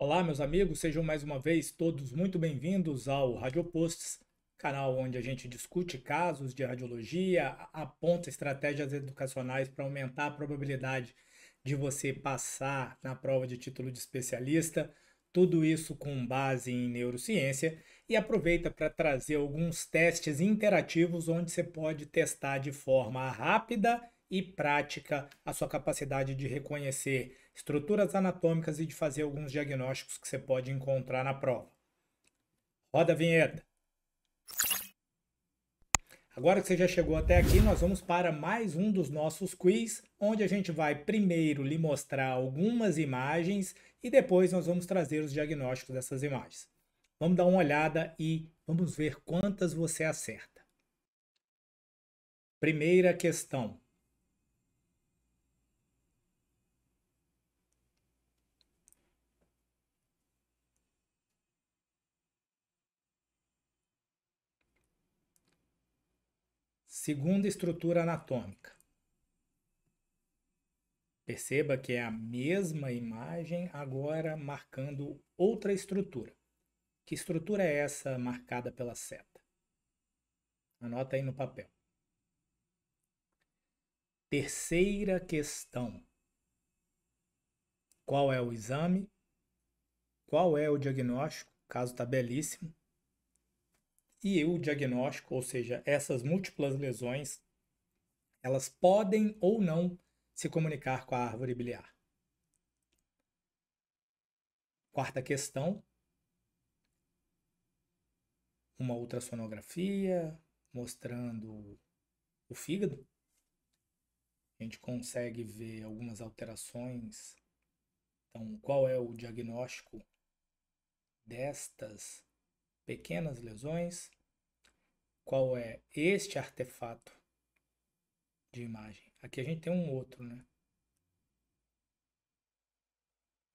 Olá, meus amigos, sejam mais uma vez todos muito bem-vindos ao Radioposts, canal onde a gente discute casos de radiologia, aponta estratégias educacionais para aumentar a probabilidade de você passar na prova de título de especialista, tudo isso com base em neurociência, e aproveita para trazer alguns testes interativos onde você pode testar de forma rápida e prática a sua capacidade de reconhecer estruturas anatômicas e de fazer alguns diagnósticos que você pode encontrar na prova. Roda a vinheta. Agora que você já chegou até aqui, nós vamos para mais um dos nossos quiz, onde a gente vai primeiro lhe mostrar algumas imagens e depois nós vamos trazer os diagnósticos dessas imagens. Vamos dar uma olhada e vamos ver quantas você acerta. Primeira questão. Segunda estrutura anatômica. Perceba que é a mesma imagem, agora marcando outra estrutura. Que estrutura é essa marcada pela seta? Anota aí no papel. Terceira questão. Qual é o exame? Qual é o diagnóstico? Caso está belíssimo. E o diagnóstico, ou seja, essas múltiplas lesões, elas podem ou não se comunicar com a árvore biliar. Quarta questão. Uma ultrassonografia mostrando o fígado. A gente consegue ver algumas alterações. Então, qual é o diagnóstico destas pequenas lesões? Qual é este artefato de imagem? Aqui a gente tem um outro, né?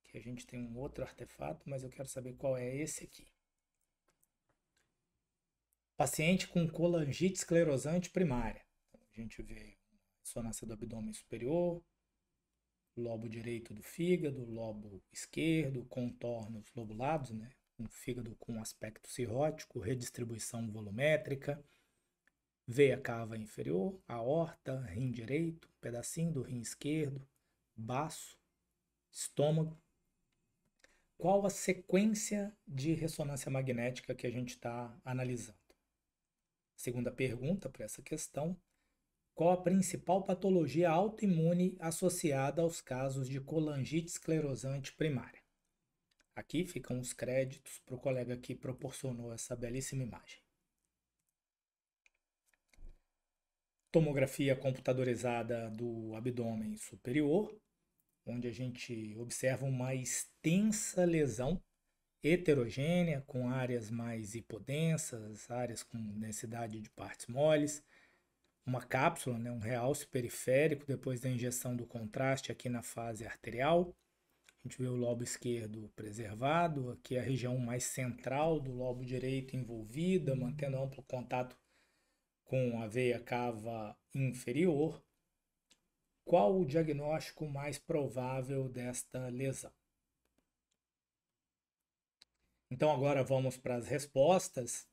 Aqui a gente tem um outro artefato, mas eu quero saber qual é esse aqui. Paciente com colangite esclerosante primária. Então, a gente vê ressonância do abdômen superior, lobo direito do fígado, lobo esquerdo, contornos lobulados, né? Um fígado com aspecto cirrótico, redistribuição volumétrica, veia cava inferior, aorta, rim direito, pedacinho do rim esquerdo, baço, estômago. Qual a sequência de ressonância magnética que a gente está analisando? Segunda pergunta para essa questão. Qual a principal patologia autoimune associada aos casos de colangite esclerosante primária? Aqui ficam os créditos para o colega que proporcionou essa belíssima imagem. Tomografia computadorizada do abdômen superior, onde a gente observa uma extensa lesão heterogênea, com áreas mais hipodensas, áreas com densidade de partes moles, uma cápsula, né, um realce periférico depois da injeção do contraste aqui na fase arterial. A gente vê o lobo esquerdo preservado, aqui a região mais central do lobo direito envolvida, mantendo amplo contato com a veia cava inferior. Qual o diagnóstico mais provável desta lesão? Então agora vamos para as respostas.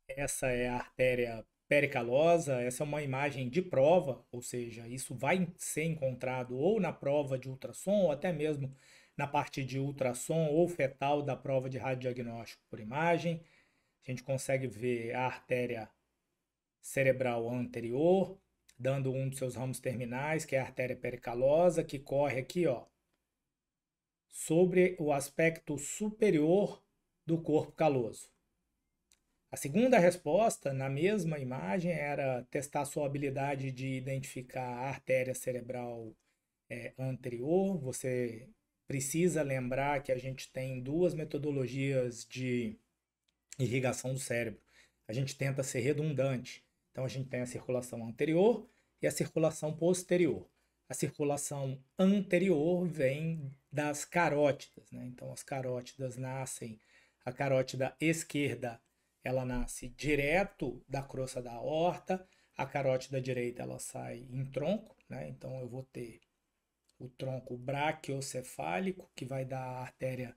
Essa é a artéria pericalosa, essa é uma imagem de prova, ou seja, isso vai ser encontrado ou na prova de ultrassom ou até mesmo na parte de ultrassom ou fetal da prova de radiodiagnóstico por imagem. A gente consegue ver a artéria cerebral anterior, dando um dos seus ramos terminais, que é a artéria pericalosa, que corre aqui, ó, sobre o aspecto superior do corpo caloso. A segunda resposta, na mesma imagem, era testar sua habilidade de identificar a artéria cerebral anterior. Você precisa lembrar que a gente tem duas metodologias de irrigação do cérebro. A gente tenta ser redundante. Então, a gente tem a circulação anterior e a circulação posterior. A circulação anterior vem das carótidas, né? Então, as carótidas nascem, a carótida esquerda ela nasce direto da crosta da aorta, a carótida direita ela sai em tronco, né? Então eu vou ter o tronco braquiocefálico, que vai dar a artéria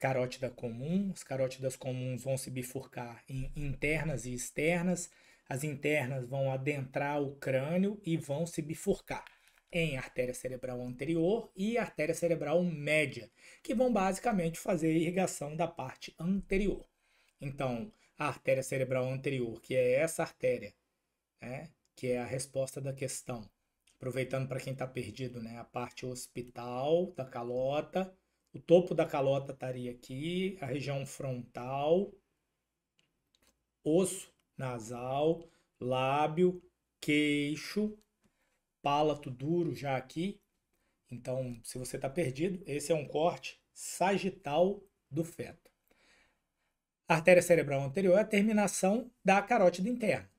carótida comum. As carótidas comuns vão se bifurcar em internas e externas. As internas vão adentrar o crânio e vão se bifurcar em artéria cerebral anterior e artéria cerebral média, que vão basicamente fazer a irrigação da parte anterior. Então, a artéria cerebral anterior, que é essa artéria, né, que é a resposta da questão, aproveitando para quem está perdido, né, a parte occipital da calota, o topo da calota estaria aqui, a região frontal, osso nasal, lábio, queixo, palato duro já aqui. Então, se você está perdido, esse é um corte sagital do feto. A artéria cerebral anterior é a terminação da carótida interna.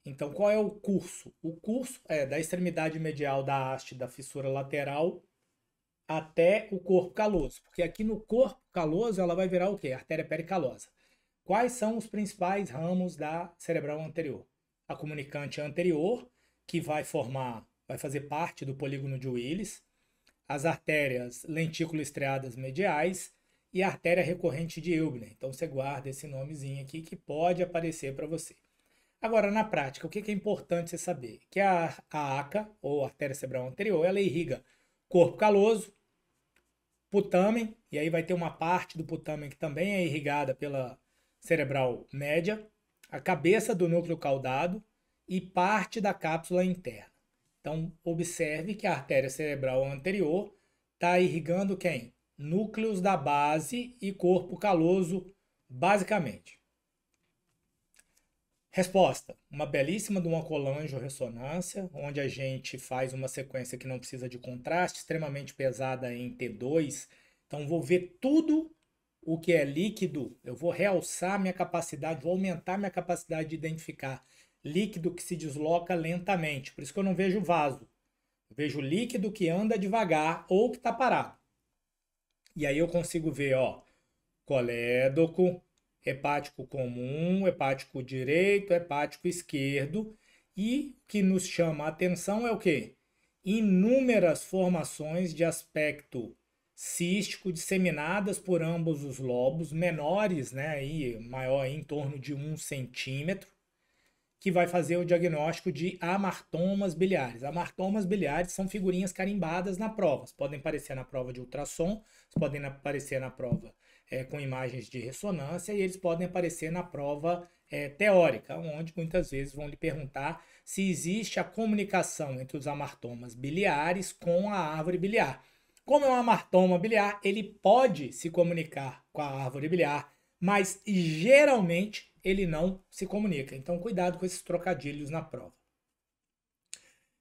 Então, qual é o curso? O curso é da extremidade medial da haste da fissura lateral até o corpo caloso, porque aqui no corpo caloso ela vai virar o quê? Artéria pericalosa. Quais são os principais ramos da cerebral anterior? A comunicante anterior, que vai fazer parte do polígono de Willis, as artérias lentículo-estriadas mediais e a artéria recorrente de Eubner. Então você guarda esse nomezinho aqui que pode aparecer para você. Agora, na prática, o que é importante você saber? Que a ACA, ou artéria cerebral anterior, ela irriga corpo caloso, putamen, e aí vai ter uma parte do putamen que também é irrigada pela cerebral média, a cabeça do núcleo caudado e parte da cápsula interna. Então, observe que a artéria cerebral anterior está irrigando quem? Núcleos da base e corpo caloso, basicamente. Resposta: uma belíssima de uma colangio-ressonância, onde a gente faz uma sequência que não precisa de contraste, extremamente pesada em T2. Então, vou ver tudo o que é líquido, eu vou realçar minha capacidade, vou aumentar minha capacidade de identificar líquido que se desloca lentamente. Por isso que eu não vejo vaso. Eu vejo líquido que anda devagar ou que está parado. E aí eu consigo ver, ó, colédoco, hepático comum, hepático direito, hepático esquerdo. E o que nos chama a atenção é o quê? Inúmeras formações de aspecto cístico disseminadas por ambos os lobos, menores, né, aí, maior aí, em torno de 1 centímetro, que vai fazer o diagnóstico de amartomas biliares. Amartomas biliares são figurinhas carimbadas na prova. Podem aparecer na prova de ultrassom, podem aparecer na prova com imagens de ressonância e eles podem aparecer na prova teórica, onde muitas vezes vão lhe perguntar se existe a comunicação entre os amartomas biliares com a árvore biliar. Como é um amartoma biliar, ele pode se comunicar com a árvore biliar, mas geralmente ele não se comunica. Então, cuidado com esses trocadilhos na prova.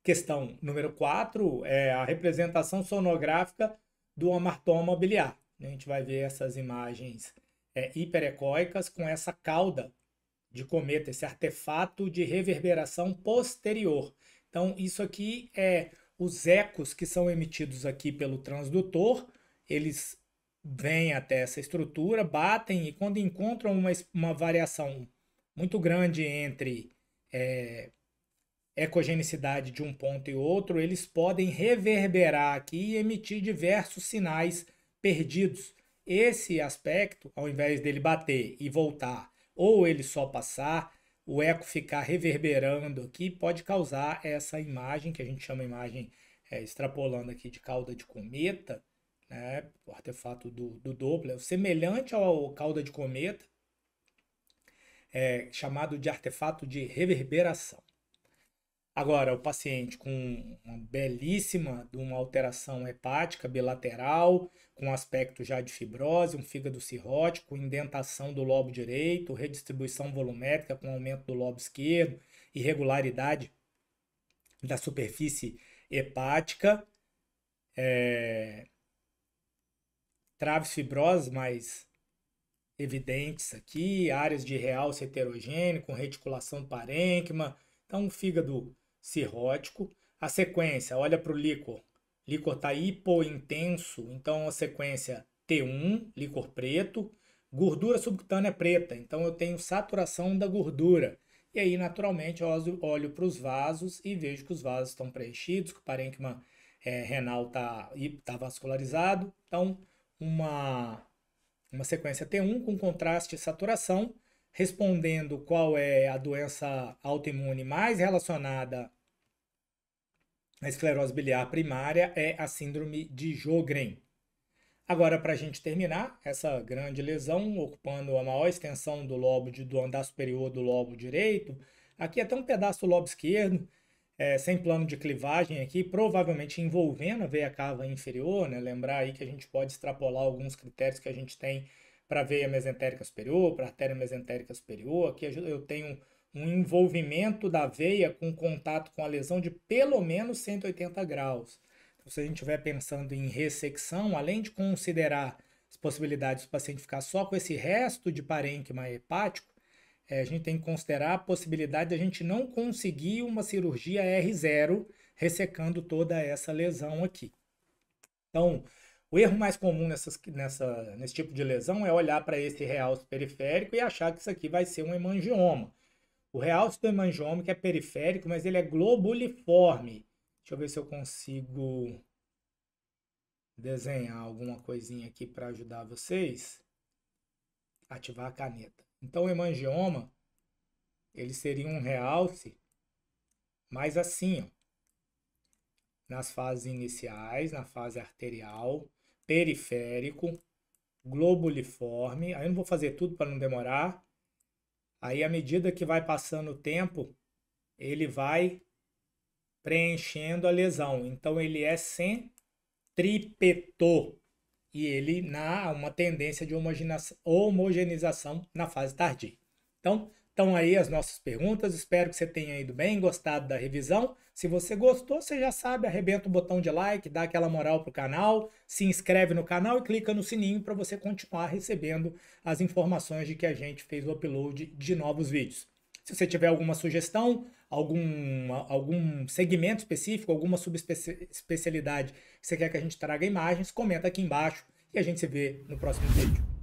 Questão número 4 é a representação sonográfica do amartoma biliar. A gente vai ver essas imagens hiperecóicas com essa cauda de cometa, esse artefato de reverberação posterior. Então, isso aqui é os ecos que são emitidos aqui pelo transdutor, eles vêm até essa estrutura, batem e quando encontram uma variação muito grande entre ecogenicidade de um ponto e outro, eles podem reverberar aqui e emitir diversos sinais perdidos. Esse aspecto, ao invés dele bater e voltar, ou ele só passar, o eco ficar reverberando aqui, pode causar essa imagem, que a gente chama imagem, extrapolando aqui, de cauda de cometa, né? O artefato do Doppler, semelhante ao cauda de cometa, chamado de artefato de reverberação. Agora, o paciente com uma belíssima de uma alteração hepática bilateral, com aspecto já de fibrose, um fígado cirrótico, indentação do lobo direito, redistribuição volumétrica com aumento do lobo esquerdo, irregularidade da superfície hepática, traves fibrosas mais evidentes aqui, áreas de realce heterogêneo com reticulação do parênquima, então um fígado cirrótico. A sequência, olha para o líquor. Líquor está hipointenso, então a sequência T1, líquor preto. Gordura subcutânea preta, então eu tenho saturação da gordura. E aí, naturalmente, eu olho para os vasos e vejo que os vasos estão preenchidos, que o parênquima renal está vascularizado. Então, uma uma sequência T1 com contraste e saturação, respondendo qual é a doença autoimune mais relacionada à esclerose biliar primária, é a síndrome de Sjögren. Agora, para a gente terminar, essa grande lesão ocupando a maior extensão do lobo do andar superior do lobo direito, aqui até um pedaço do lobo esquerdo, sem plano de clivagem aqui, provavelmente envolvendo a veia cava inferior, né? Lembrar aí que a gente pode extrapolar alguns critérios que a gente tem para a veia mesentérica superior, para a artéria mesentérica superior. Aqui eu tenho um envolvimento da veia com contato com a lesão de pelo menos 180 graus. Então, se a gente estiver pensando em ressecção, além de considerar as possibilidades do paciente ficar só com esse resto de parênquima hepático, a gente tem que considerar a possibilidade de a gente não conseguir uma cirurgia R0 ressecando toda essa lesão aqui. Então, o erro mais comum nesse tipo de lesão é olhar para esse realce periférico e achar que isso aqui vai ser um hemangioma. O realce do hemangioma é periférico, mas ele é globuliforme. Deixa eu ver se eu consigo desenhar alguma coisinha aqui para ajudar vocês. Ativar a caneta. Então, o hemangioma, ele seria um realce mais assim, ó, nas fases iniciais, na fase arterial, periférico, globuliforme. Aí eu não vou fazer tudo para não demorar. Aí, à medida que vai passando o tempo, ele vai preenchendo a lesão. Então, ele é centrípeto. E ele há uma tendência de homogeneização na fase tardia. Então, estão aí as nossas perguntas. Espero que você tenha ido bem, gostado da revisão. Se você gostou, você já sabe, arrebenta o botão de like, dá aquela moral para o canal, se inscreve no canal e clica no sininho para você continuar recebendo as informações de que a gente fez o upload de novos vídeos. Se você tiver alguma sugestão, algum segmento específico, alguma subespecialidade que você quer que a gente traga imagens, comenta aqui embaixo e a gente se vê no próximo vídeo.